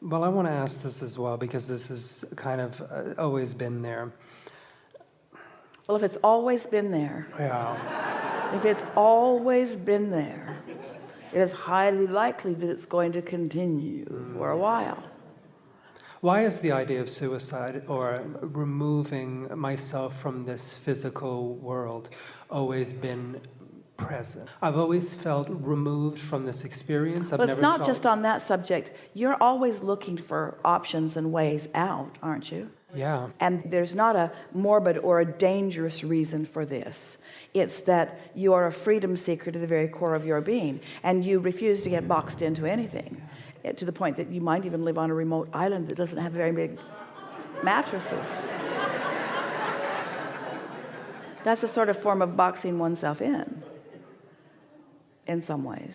Well, I want to ask this as well because this has kind of always been there. Well, if it's always been there, Yeah. if it's always been there, it is highly likely that it's going to continue for a while. Why has the idea of suicide or removing myself from this physical world always been present? I've always felt removed from this experience. Well, it's not just on that subject. You're always looking for options and ways out, aren't you? Yeah. And there's not a morbid or a dangerous reason for this. It's that you are a freedom seeker to the very core of your being, and you refuse to get boxed into anything, to the point that you might even live on a remote island that doesn't have very big mattresses. That's a sort of form of boxing oneself in some ways.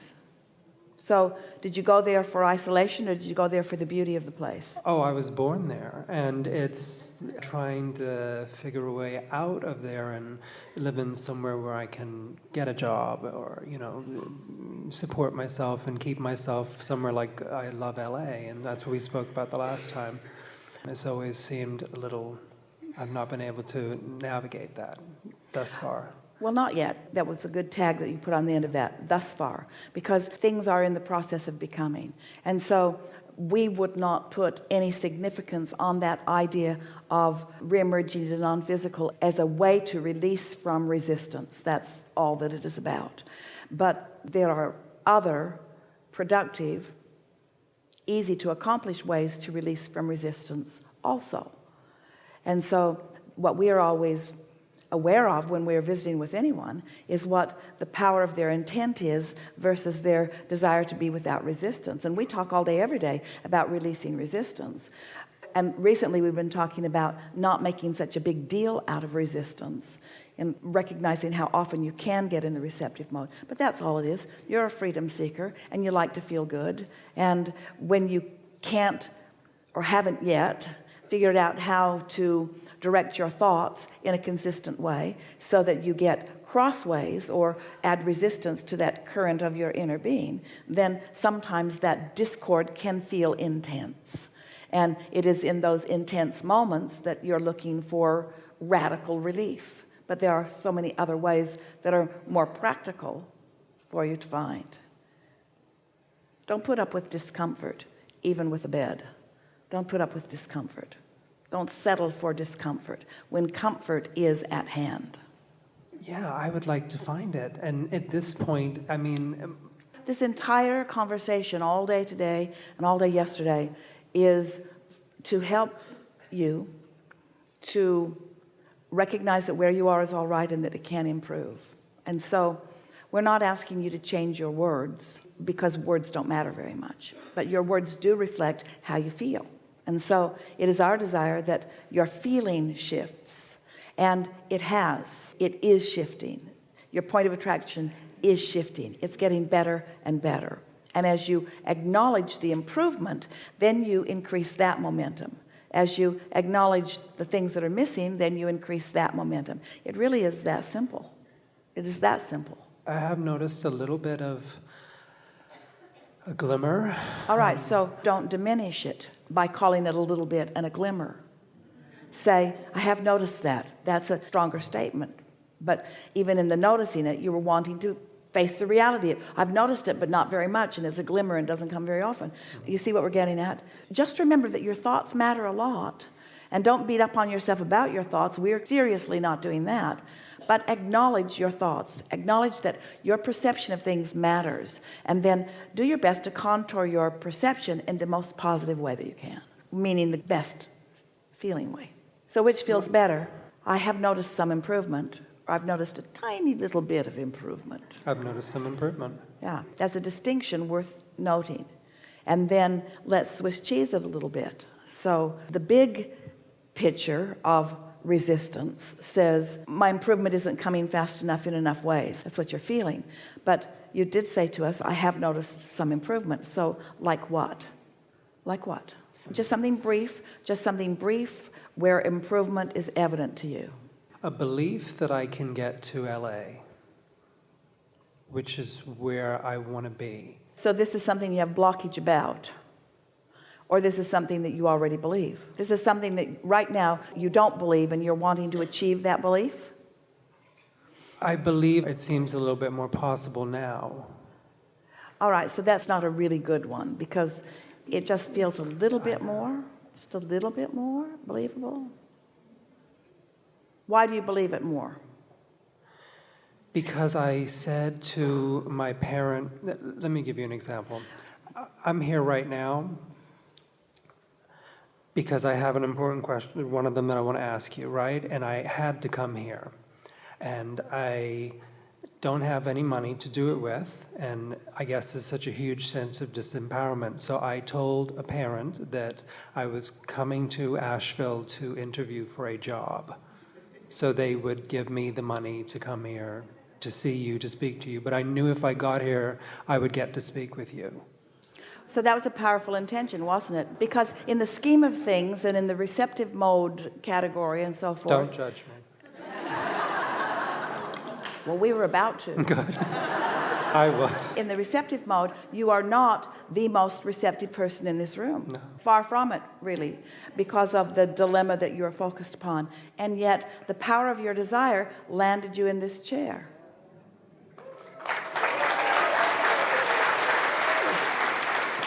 So did you go there for isolation, or did you go there for the beauty of the place? Oh, I was born there, and it's trying to figure a way out of there and live in somewhere where I can get a job or, support myself and keep myself somewhere like I love LA, and that's what we spoke about the last time. It's always seemed a little, I've not been able to navigate that thus far. Well, not yet. That was a good tag that you put on the end of that, thus far, because things are in the process of becoming. And so we would not put any significance on that idea of reemerging to non-physical as a way to release from resistance. That's all that it is about. But there are other productive, easy to accomplish ways to release from resistance also. And so what we are always aware of when we're visiting with anyone is what the power of their intent is versus their desire to be without resistance. And we talk all day every day about releasing resistance, and recently we've been talking about not making such a big deal out of resistance and recognizing how often you can get in the receptive mode. But that's all it is. You're a freedom seeker and you like to feel good, and when you can't or haven't yet figured out how to direct your thoughts in a consistent way so that you get crossways or add resistance to that current of your inner being, then sometimes that discord can feel intense. And it is in those intense moments that you're looking for radical relief. But there are so many other ways that are more practical for you to find. Don't put up with discomfort, even with a bed. Don't put up with discomfort. Don't settle for discomfort when comfort is at hand. Yeah, I would like to find it. And at this point, I mean, this entire conversation all day today and all day yesterday is to help you to recognize that where you are is all right and that it can improve. And so we're not asking you to change your words, because words don't matter very much, but your words do reflect how you feel. And so it is our desire that your feeling shifts, and it is shifting. Your point of attraction is shifting. It's getting better and better. And as you acknowledge the improvement, then you increase that momentum. As you acknowledge the things that are missing, then you increase that momentum. It really is that simple. It is that simple. I have noticed a little bit of a glimmer. All right, so don't diminish it by calling it a little bit and a glimmer. Say, I have noticed that. That's a stronger statement. But even in the noticing it, you were wanting to face the reality. I've noticed it, but not very much, and it's a glimmer and doesn't come very often. You see what we're getting at? Just remember that your thoughts matter a lot, and don't beat up on yourself about your thoughts. We're seriously not doing that. But acknowledge your thoughts. Acknowledge that your perception of things matters, and then do your best to contour your perception in the most positive way that you can, meaning the best feeling way. So which feels better? I have noticed some improvement, or I've noticed a tiny little bit of improvement. I've noticed some improvement. Yeah, that's a distinction worth noting. And then let's Swiss cheese it a little bit. So the big picture of resistance says, my improvement isn't coming fast enough in enough ways. That's what you're feeling. But you did say to us, I have noticed some improvement. So like what? Like what? Just something brief where improvement is evident to you. A belief that I can get to LA, which is where I want to be. So this is something you have blockage about, Or this is something that you already believe? This is something that right now you don't believe and you're wanting to achieve that belief? I believe it seems a little bit more possible now. All right, so that's not a really good one, because it just feels a little bit more, just a little bit more believable. Why do you believe it more? Because I said to my parent, let me give you an example. I'm here right now because I have an important question, one of them that I want to ask you, right? And I had to come here. And I don't have any money to do it with, and I guess there's such a huge sense of disempowerment. So I told a parent that I was coming to Asheville to interview for a job. So they would give me the money to come here, to see you, to speak to you. But I knew if I got here, I would get to speak with you. So that was a powerful intention, wasn't it? Because in the scheme of things and in the receptive mode category and so forth. Don't judge me. Well, we were about to. Good. I would. In the receptive mode, you are not the most receptive person in this room. No. Far from it, really, because of the dilemma that you're focused upon. And yet, the power of your desire landed you in this chair.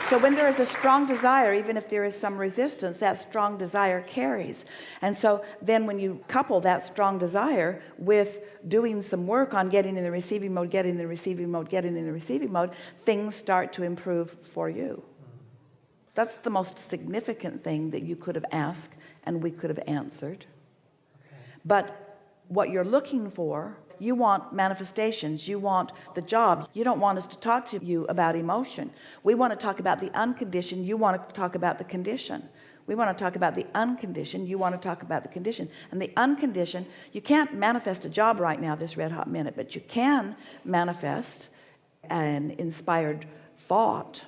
So when there is a strong desire, even if there is some resistance, that strong desire carries. And so then when you couple that strong desire with doing some work on getting in the receiving mode, getting in the receiving mode, getting in the receiving mode, things start to improve for you. That's the most significant thing that you could have asked and we could have answered. Okay. But what you're looking for, you want manifestations, you want the job. You don't want us to talk to you about emotion. We want to talk about the unconditioned, you want to talk about the condition. We want to talk about the unconditioned, you want to talk about the condition. And the unconditioned, you can't manifest a job right now this red hot minute, but you can manifest an inspired thought.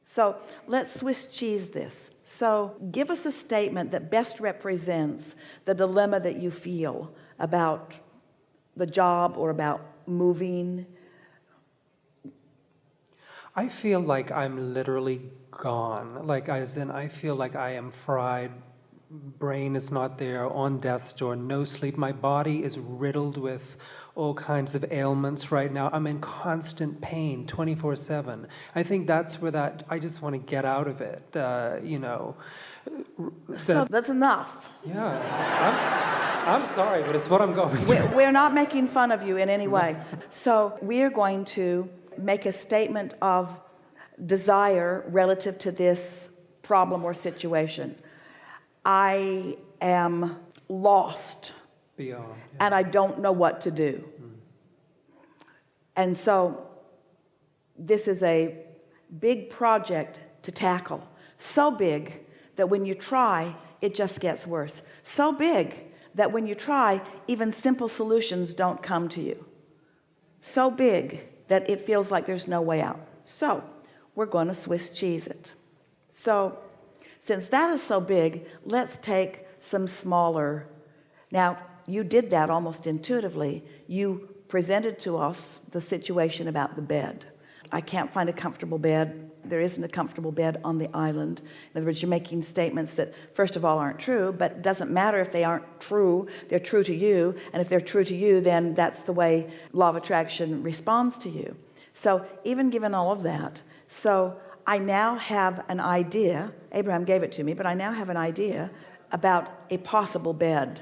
So let's Swiss cheese this. So give us a statement that best represents the dilemma that you feel about the job or about moving. I feel like I'm literally gone. Like, as in, I feel like I am fried. Brain is not there, on death's door, no sleep. My body is riddled with all kinds of ailments right now. I'm in constant pain 24/7. I think that's where I just want to get out of it, So that's enough. Yeah, I'm sorry, but it's what I'm going through. We're not making fun of you in any way. So we're going to make a statement of desire relative to this problem or situation. I am lost. Beyond. Yeah. And I don't know what to do. And so this is a big project to tackle. So big that when you try, it just gets worse. So big that when you try, even simple solutions don't come to you. So big that it feels like there's no way out. So we're going to Swiss cheese it. So since that is so big, let's take some smaller. Now, you did that almost intuitively. You presented to us the situation about the bed. I can't find a comfortable bed. There isn't a comfortable bed on the island. In other words, you're making statements that, first of all, aren't true, but it doesn't matter if they aren't true. They're true to you, and if they're true to you, then that's the way law of attraction responds to you. So even given all of that, so I now have an idea. Abraham gave it to me, but I now have an idea about a possible bed.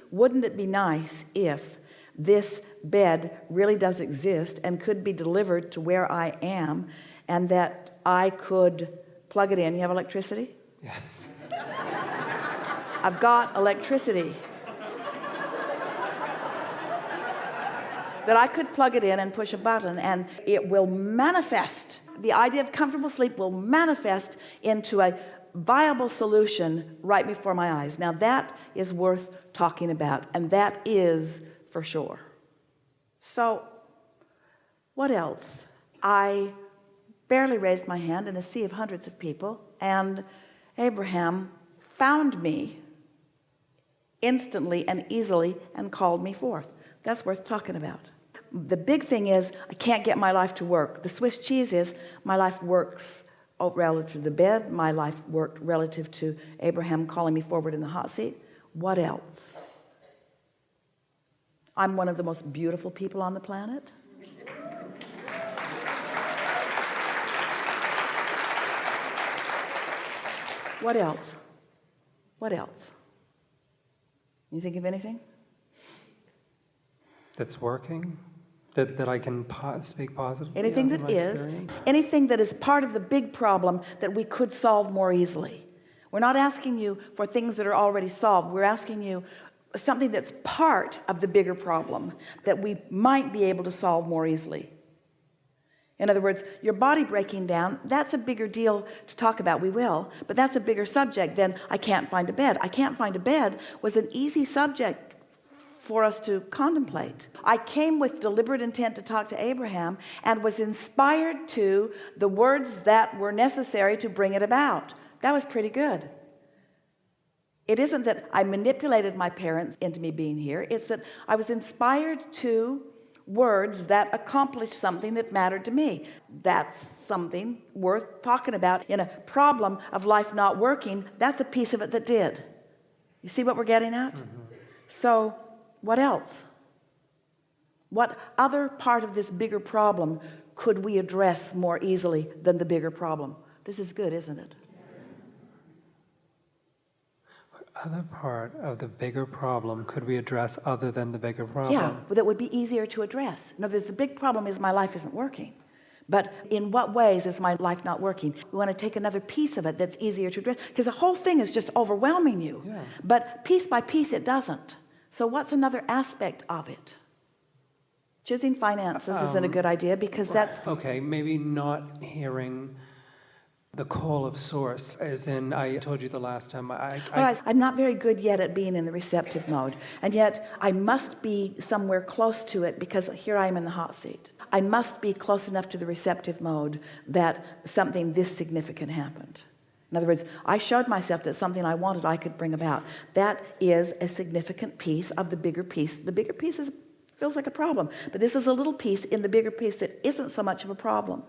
Wouldn't it be nice if this bed really does exist and could be delivered to where I am, and that I could plug it in? You have electricity? Yes. I've got electricity. That I could plug it in and push a button and it will manifest. The idea of comfortable sleep will manifest into a viable solution right before my eyes. Now that is worth talking about, and that is for sure. So what else? I barely raised my hand in a sea of hundreds of people, and Abraham found me instantly and easily and called me forth. That's worth talking about. The big thing is I can't get my life to work. The Swiss cheese is my life works relative to the bed. My life worked relative to Abraham calling me forward in the hot seat. What else? I'm one of the most beautiful people on the planet. What else? What else? You think of anything? That's working? That I can speak positively? Anything that is, anything that is part of the big problem that we could solve more easily. We're not asking you for things that are already solved. We're asking you something that's part of the bigger problem that we might be able to solve more easily. In other words, your body breaking down, that's a bigger deal to talk about. We will, but that's a bigger subject than I can't find a bed. I can't find a bed was an easy subject for us to contemplate. I came with deliberate intent to talk to Abraham and was inspired to the words that were necessary to bring it about. That was pretty good. It isn't that I manipulated my parents into me being here. It's that I was inspired to words that accomplished something that mattered to me. That's something worth talking about. In a problem of life not working, that's a piece of it that did. You see what we're getting at? So what else? What other part of this bigger problem could we address more easily than the bigger problem? This is good, isn't it? Other part of the bigger problem could we address other than the bigger problem? Yeah, but that would be easier to address. In other words, the big problem is my life isn't working. But in what ways is my life not working? We want to take another piece of it that's easier to address, because the whole thing is just overwhelming you. Yeah. But piece by piece it doesn't. So what's another aspect of it? Choosing finances isn't a good idea, because that's... Okay, maybe not hearing the call of source, as in I told you the last time. I'm not very good yet at being in the receptive mode, and yet I must be somewhere close to it, because here I am in the hot seat. I must be close enough to the receptive mode that something this significant happened. In other words, I showed myself that something I wanted I could bring about. That is a significant piece of the bigger piece. The bigger piece feels like a problem, but this is a little piece in the bigger piece that isn't so much of a problem.